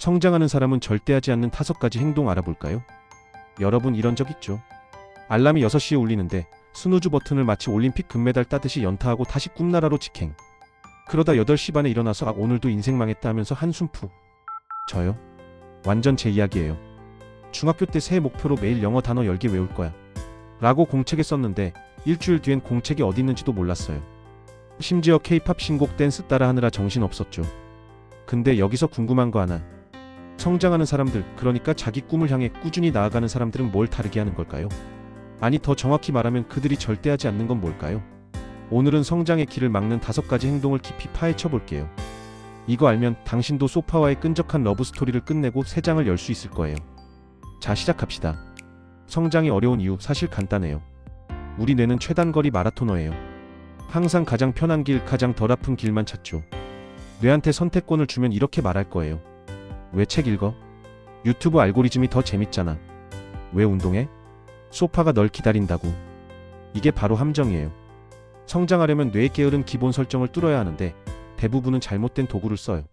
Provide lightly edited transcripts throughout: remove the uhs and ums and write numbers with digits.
성장하는 사람은 절대 하지 않는 5가지 행동 알아볼까요? 여러분 이런 적 있죠? 알람이 6시에 울리는데 스누즈 버튼을 마치 올림픽 금메달 따듯이 연타하고 다시 꿈나라로 직행. 그러다 8시 반에 일어나서 오늘도 인생 망했다 하면서 한숨 푹. 저요? 완전 제 이야기예요. 중학교 때 새해 목표로 매일 영어 단어 10개 외울 거야 라고 공책에 썼는데 일주일 뒤엔 공책이 어디 있는지도 몰랐어요. 심지어 K-팝 신곡 댄스 따라하느라 정신없었죠. 근데 여기서 궁금한 거 하나. 성장하는 사람들, 그러니까 자기 꿈을 향해 꾸준히 나아가는 사람들은 뭘 다르게 하는 걸까요? 아니 더 정확히 말하면 그들이 절대 하지 않는 건 뭘까요? 오늘은 성장의 길을 막는 5가지 행동을 깊이 파헤쳐 볼게요. 이거 알면 당신도 소파와의 끈적한 러브스토리를 끝내고 새 장을 열 수 있을 거예요. 자, 시작합시다. 성장이 어려운 이유 사실 간단해요. 우리 뇌는 최단거리 마라토너예요. 항상 가장 편한 길, 가장 덜 아픈 길만 찾죠. 뇌한테 선택권을 주면 이렇게 말할 거예요. 왜 책 읽어? 유튜브 알고리즘이 더 재밌잖아. 왜 운동해? 소파가 널 기다린다고. 이게 바로 함정이에요. 성장하려면 뇌에 게으른 기본 설정을 뚫어야 하는데 대부분은 잘못된 도구를 써요.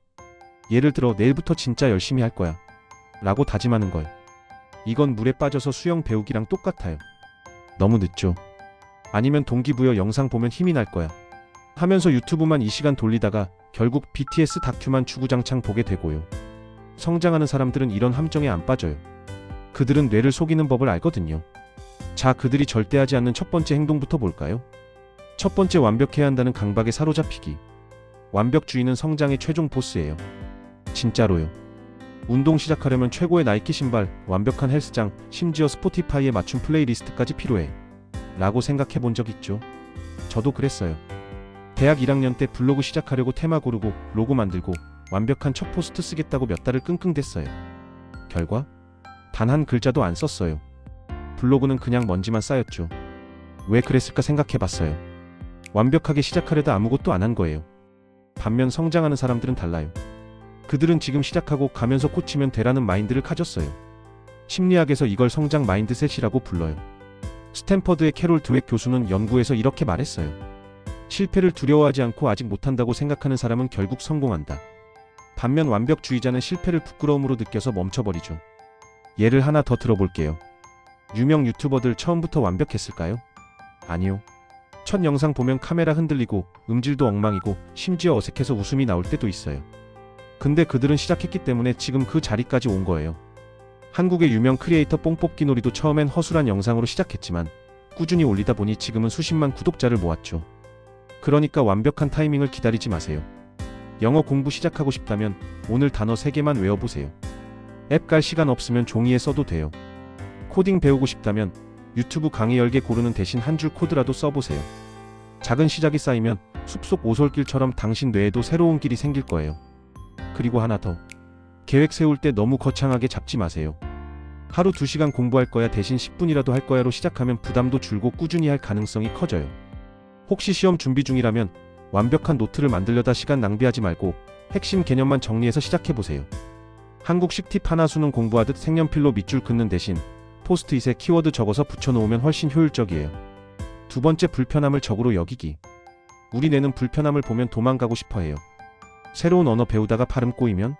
예를 들어 내일부터 진짜 열심히 할 거야 라고 다짐하는 걸. 이건 물에 빠져서 수영 배우기랑 똑같아요. 너무 늦죠? 아니면 동기부여 영상 보면 힘이 날 거야 하면서 유튜브만 2시간 돌리다가 결국 BTS 다큐만 주구장창 보게 되고요. 성장하는 사람들은 이런 함정에 안 빠져요. 그들은 뇌를 속이는 법을 알거든요. 자, 그들이 절대 하지 않는 첫 번째 행동부터 볼까요? 첫 번째, 완벽해야 한다는 강박에 사로잡히기. 완벽주의는 성장의 최종 보스예요. 진짜로요. 운동 시작하려면 최고의 나이키 신발, 완벽한 헬스장, 심지어 스포티파이에 맞춘 플레이리스트까지 필요해 라고 생각해 본 적 있죠? 저도 그랬어요. 대학 1학년 때 블로그 시작하려고 테마 고르고 로고 만들고 완벽한 첫 포스트 쓰겠다고 몇 달을 끙끙댔어요. 결과? 단 한 글자도 안 썼어요. 블로그는 그냥 먼지만 쌓였죠. 왜 그랬을까 생각해 봤어요. 완벽하게 시작하려다 아무것도 안 한 거예요. 반면 성장하는 사람들은 달라요. 그들은 지금 시작하고 가면서 꽂히면 되라는 마인드를 가졌어요. 심리학에서 이걸 성장 마인드셋이라고 불러요. 스탠퍼드의 캐롤 드웨 교수는 연구에서 이렇게 말했어요. 실패를 두려워하지 않고 아직 못한다고 생각하는 사람은 결국 성공한다. 반면 완벽주의자는 실패를 부끄러움으로 느껴서 멈춰버리죠. 예를 하나 더 들어볼게요. 유명 유튜버들 처음부터 완벽했을까요? 아니요. 첫 영상 보면 카메라 흔들리고 음질도 엉망이고 심지어 어색해서 웃음이 나올 때도 있어요. 근데 그들은 시작했기 때문에 지금 그 자리까지 온 거예요. 한국의 유명 크리에이터 뽕뽑기 놀이도 처음엔 허술한 영상으로 시작했지만 꾸준히 올리다 보니 지금은 수십만 구독자를 모았죠. 그러니까 완벽한 타이밍을 기다리지 마세요. 영어 공부 시작하고 싶다면 오늘 단어 3개만 외워보세요. 앱 갈 시간 없으면 종이에 써도 돼요. 코딩 배우고 싶다면 유튜브 강의 10개 고르는 대신 한 줄 코드라도 써보세요. 작은 시작이 쌓이면 숲속 오솔길처럼 당신 뇌에도 새로운 길이 생길 거예요. 그리고 하나 더. 계획 세울 때 너무 거창하게 잡지 마세요. 하루 2시간 공부할 거야 대신 10분이라도 할 거야로 시작하면 부담도 줄고 꾸준히 할 가능성이 커져요. 혹시 시험 준비 중이라면 완벽한 노트를 만들려다 시간 낭비하지 말고 핵심 개념만 정리해서 시작해보세요. 한국식 팁 하나, 수능 공부하듯 색연필로 밑줄 긋는 대신 포스트잇에 키워드 적어서 붙여놓으면 훨씬 효율적이에요. 두 번째, 불편함을 적으로 여기기. 우리 뇌는 불편함을 보면 도망가고 싶어해요. 새로운 언어 배우다가 발음 꼬이면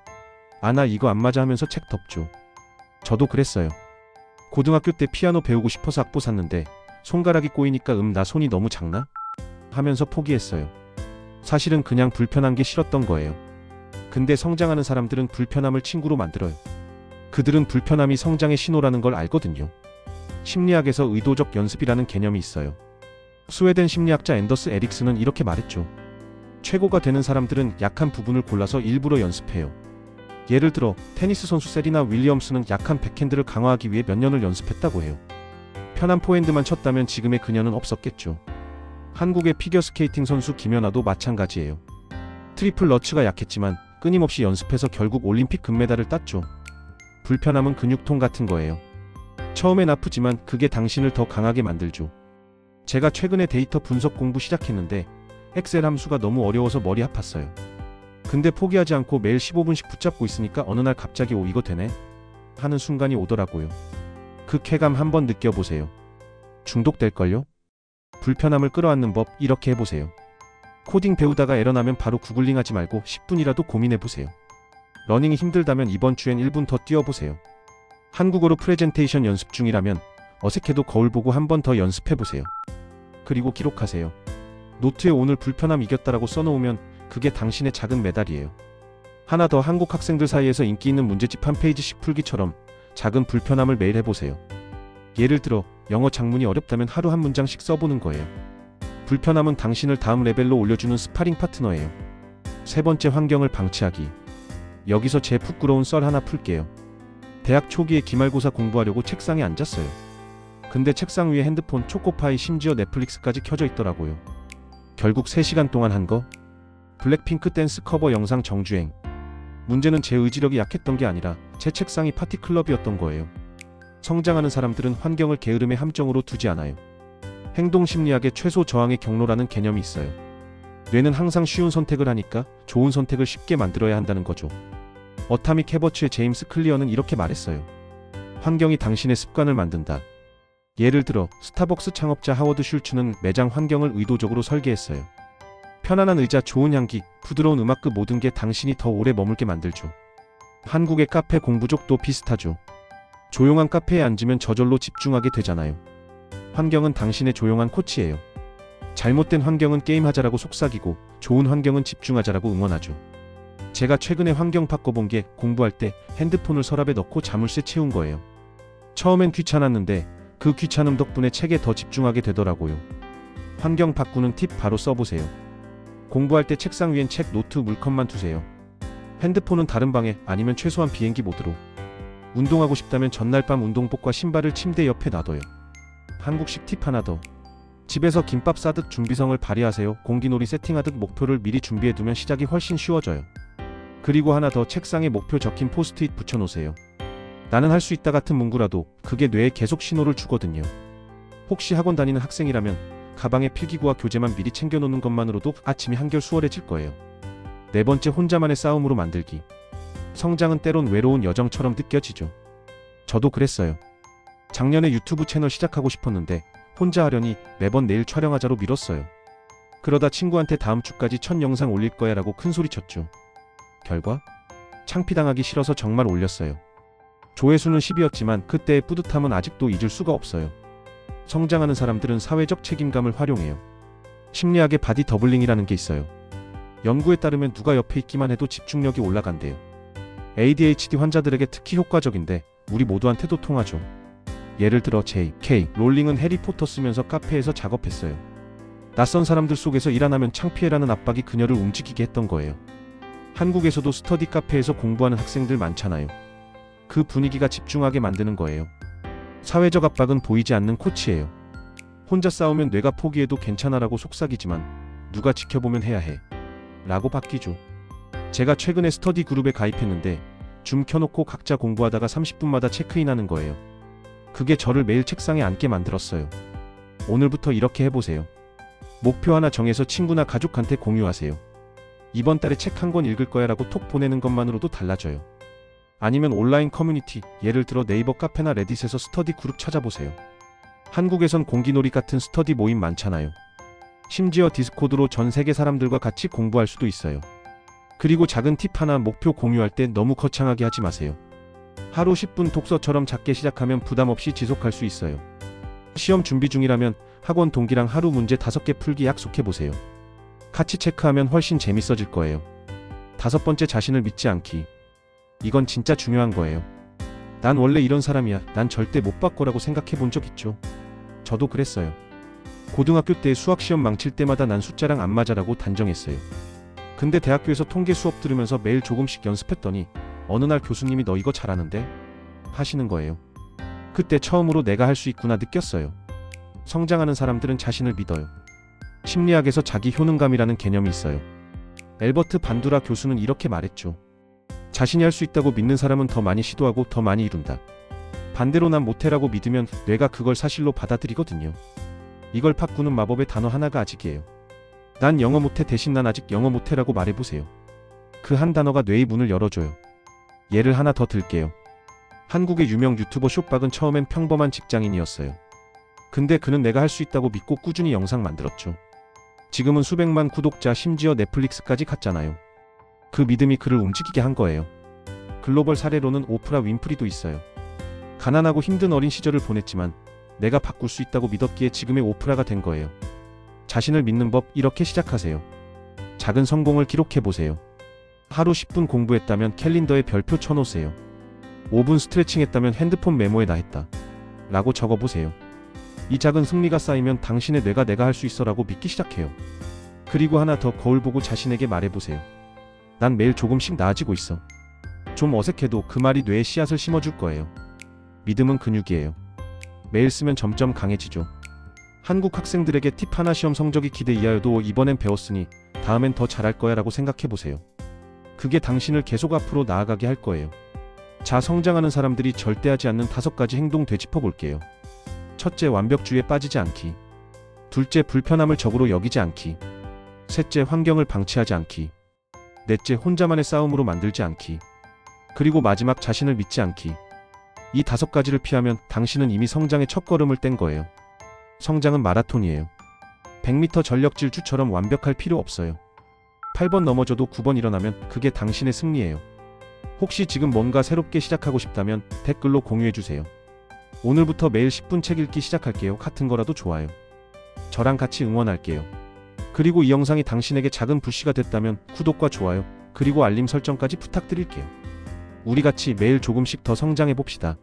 아, 나 이거 안 맞아 하면서 책 덮죠. 저도 그랬어요. 고등학교 때 피아노 배우고 싶어서 악보 샀는데 손가락이 꼬이니까 나 손이 너무 작나? 하면서 포기했어요. 사실은 그냥 불편한 게 싫었던 거예요. 근데 성장하는 사람들은 불편함을 친구로 만들어요. 그들은 불편함이 성장의 신호라는 걸 알거든요. 심리학에서 의도적 연습이라는 개념이 있어요. 스웨덴 심리학자 앤더스 에릭슨은 이렇게 말했죠. 최고가 되는 사람들은 약한 부분을 골라서 일부러 연습해요. 예를 들어 테니스 선수 세리나 윌리엄스는 약한 백핸드를 강화하기 위해 몇 년을 연습했다고 해요. 편한 포핸드만 쳤다면 지금의 그녀는 없었겠죠. 한국의 피겨스케이팅 선수 김연아도 마찬가지예요. 트리플 러츠가 약했지만 끊임없이 연습해서 결국 올림픽 금메달을 땄죠. 불편함은 근육통 같은 거예요. 처음엔 아프지만 그게 당신을 더 강하게 만들죠. 제가 최근에 데이터 분석 공부 시작했는데 엑셀 함수가 너무 어려워서 머리 아팠어요. 근데 포기하지 않고 매일 15분씩 붙잡고 있으니까 어느 날 갑자기 이거 되네? 하는 순간이 오더라고요. 그 쾌감 한번 느껴보세요. 중독될걸요? 불편함을 끌어안는 법 이렇게 해보세요. 코딩 배우다가 에러 나면 바로 구글링 하지 말고 10분이라도 고민해보세요. 러닝이 힘들다면 이번 주엔 1분 더 뛰어보세요. 한국어로 프레젠테이션 연습 중이라면 어색해도 거울 보고 한 번 더 연습해보세요. 그리고 기록하세요. 노트에 오늘 불편함 이겼다라고 써놓으면 그게 당신의 작은 메달이에요. 하나 더, 한국 학생들 사이에서 인기 있는 문제집 한 페이지씩 풀기처럼 작은 불편함을 매일 해보세요. 예를 들어 영어 작문이 어렵다면 하루 한 문장씩 써보는 거예요. 불편함은 당신을 다음 레벨로 올려주는 스파링 파트너예요. 세 번째, 환경을 방치하기. 여기서 제 부끄러운 썰 하나 풀게요. 대학 초기에 기말고사 공부하려고 책상에 앉았어요. 근데 책상 위에 핸드폰, 초코파이, 심지어 넷플릭스까지 켜져 있더라고요. 결국 3시간 동안 한 거? 블랙핑크 댄스 커버 영상 정주행. 문제는 제 의지력이 약했던 게 아니라 제 책상이 파티클럽이었던 거예요. 성장하는 사람들은 환경을 게으름의 함정으로 두지 않아요. 행동심리학의 최소 저항의 경로라는 개념이 있어요. 뇌는 항상 쉬운 선택을 하니까 좋은 선택을 쉽게 만들어야 한다는 거죠. 어타믹 해버츠의 제임스 클리어는 이렇게 말했어요. 환경이 당신의 습관을 만든다. 예를 들어 스타벅스 창업자 하워드 슐츠는 매장 환경을 의도적으로 설계했어요. 편안한 의자, 좋은 향기, 부드러운 음악, 그 모든 게 당신이 더 오래 머물게 만들죠. 한국의 카페 공부족도 비슷하죠. 조용한 카페에 앉으면 저절로 집중하게 되잖아요. 환경은 당신의 조용한 코치예요. 잘못된 환경은 게임하자라고 속삭이고 좋은 환경은 집중하자라고 응원하죠. 제가 최근에 환경 바꿔본 게 공부할 때 핸드폰을 서랍에 넣고 자물쇠 채운 거예요. 처음엔 귀찮았는데 그 귀찮음 덕분에 책에 더 집중하게 되더라고요. 환경 바꾸는 팁 바로 써보세요. 공부할 때 책상 위엔 책, 노트, 물컵만 두세요. 핸드폰은 다른 방에, 아니면 최소한 비행기 모드로. 운동하고 싶다면 전날 밤 운동복과 신발을 침대 옆에 놔둬요. 한국식 팁 하나 더. 집에서 김밥 싸듯 준비성을 발휘하세요. 공기놀이 세팅하듯 목표를 미리 준비해두면 시작이 훨씬 쉬워져요. 그리고 하나 더, 책상에 목표 적힌 포스트잇 붙여놓으세요. 나는 할 수 있다 같은 문구라도 그게 뇌에 계속 신호를 주거든요. 혹시 학원 다니는 학생이라면 가방에 필기구와 교재만 미리 챙겨놓는 것만으로도 아침이 한결 수월해질 거예요. 네 번째, 혼자만의 싸움으로 만들기. 성장은 때론 외로운 여정처럼 느껴지죠. 저도 그랬어요. 작년에 유튜브 채널 시작하고 싶었는데 혼자 하려니 매번 내일 촬영하자로 미뤘어요. 그러다 친구한테 다음 주까지 첫 영상 올릴 거야 라고 큰소리쳤죠. 결과? 창피당하기 싫어서 정말 올렸어요. 조회수는 10이었지만 그때의 뿌듯함은 아직도 잊을 수가 없어요. 성장하는 사람들은 사회적 책임감을 활용해요. 심리학의 바디 더블링이라는 게 있어요. 연구에 따르면 누가 옆에 있기만 해도 집중력이 올라간대요. ADHD 환자들에게 특히 효과적인데 우리 모두한테도 통하죠. 예를 들어 J.K. 롤링은 해리포터 쓰면서 카페에서 작업했어요. 낯선 사람들 속에서 일하면 창피해라는 압박이 그녀를 움직이게 했던 거예요. 한국에서도 스터디 카페에서 공부하는 학생들 많잖아요. 그 분위기가 집중하게 만드는 거예요. 사회적 압박은 보이지 않는 코치예요. 혼자 싸우면 뇌가 포기해도 괜찮아라고 속삭이지만 누가 지켜보면 해야 해 라고 바뀌죠. 제가 최근에 스터디 그룹에 가입했는데 줌 켜놓고 각자 공부하다가 30분마다 체크인하는 거예요. 그게 저를 매일 책상에 앉게 만들었어요. 오늘부터 이렇게 해보세요. 목표 하나 정해서 친구나 가족한테 공유하세요. 이번 달에 책 한 권 읽을 거야 라고 톡 보내는 것만으로도 달라져요. 아니면 온라인 커뮤니티, 예를 들어 네이버 카페나 레딧에서 스터디 그룹 찾아보세요. 한국에선 공기놀이 같은 스터디 모임 많잖아요. 심지어 디스코드로 전 세계 사람들과 같이 공부할 수도 있어요. 그리고 작은 팁 하나, 목표 공유할 때 너무 거창하게 하지 마세요. 하루 10분 독서처럼 작게 시작하면 부담 없이 지속할 수 있어요. 시험 준비 중이라면 학원 동기랑 하루 문제 5개 풀기 약속해보세요. 같이 체크하면 훨씬 재밌어질 거예요. 5번째, 자신을 믿지 않기. 이건 진짜 중요한 거예요. 난 원래 이런 사람이야, 난 절대 못 바꿔라고 생각해 본 적 있죠. 저도 그랬어요. 고등학교 때 수학시험 망칠 때마다 난 숫자랑 안 맞아라고 단정했어요. 근데 대학교에서 통계 수업 들으면서 매일 조금씩 연습했더니 어느 날 교수님이 너 이거 잘하는데? 하시는 거예요. 그때 처음으로 내가 할 수 있구나 느꼈어요. 성장하는 사람들은 자신을 믿어요. 심리학에서 자기 효능감이라는 개념이 있어요. 엘버트 반두라 교수는 이렇게 말했죠. 자신이 할 수 있다고 믿는 사람은 더 많이 시도하고 더 많이 이룬다. 반대로 난 못해라고 믿으면 뇌가 그걸 사실로 받아들이거든요. 이걸 바꾸는 마법의 단어 하나가 아직이에요. 난 영어 못해 대신 난 아직 영어 못해라고 말해보세요. 그 한 단어가 뇌의 문을 열어줘요. 예를 하나 더 들게요. 한국의 유명 유튜버 쇼박은 처음엔 평범한 직장인이었어요. 근데 그는 내가 할 수 있다고 믿고 꾸준히 영상 만들었죠. 지금은 수백만 구독자, 심지어 넷플릭스까지 갔잖아요. 그 믿음이 그를 움직이게 한 거예요. 글로벌 사례로는 오프라 윈프리도 있어요. 가난하고 힘든 어린 시절을 보냈지만 내가 바꿀 수 있다고 믿었기에 지금의 오프라가 된 거예요. 자신을 믿는 법 이렇게 시작하세요. 작은 성공을 기록해보세요. 하루 10분 공부했다면 캘린더에 별표 쳐놓으세요. 5분 스트레칭했다면 핸드폰 메모에 나 했다 라고 적어보세요. 이 작은 승리가 쌓이면 당신의 뇌가 내가 할 수 있어 라고 믿기 시작해요. 그리고 하나 더, 거울 보고 자신에게 말해보세요. 난 매일 조금씩 나아지고 있어. 좀 어색해도 그 말이 뇌에 씨앗을 심어줄 거예요. 믿음은 근육이에요. 매일 쓰면 점점 강해지죠. 한국 학생들에게 팁 하나, 시험 성적이 기대 이하여도 이번엔 배웠으니 다음엔 더 잘할 거야 라고 생각해보세요. 그게 당신을 계속 앞으로 나아가게 할 거예요. 자, 성장하는 사람들이 절대 하지 않는 5가지 행동 되짚어볼게요. 첫째, 완벽주의에 빠지지 않기. 둘째, 불편함을 적으로 여기지 않기. 셋째, 환경을 방치하지 않기. 넷째, 혼자만의 싸움으로 만들지 않기. 그리고 마지막, 자신을 믿지 않기. 이 5가지를 피하면 당신은 이미 성장의 첫걸음을 뗀 거예요. 성장은 마라톤이에요. 100m 전력 질주처럼 완벽할 필요 없어요. 8번 넘어져도 9번 일어나면 그게 당신의 승리예요. 혹시 지금 뭔가 새롭게 시작하고 싶다면 댓글로 공유해주세요. 오늘부터 매일 10분 책 읽기 시작할게요. 같은 거라도 좋아요. 저랑 같이 응원할게요. 그리고 이 영상이 당신에게 작은 푸시가 됐다면 구독과 좋아요, 그리고 알림 설정까지 부탁드릴게요. 우리 같이 매일 조금씩 더 성장해 봅시다.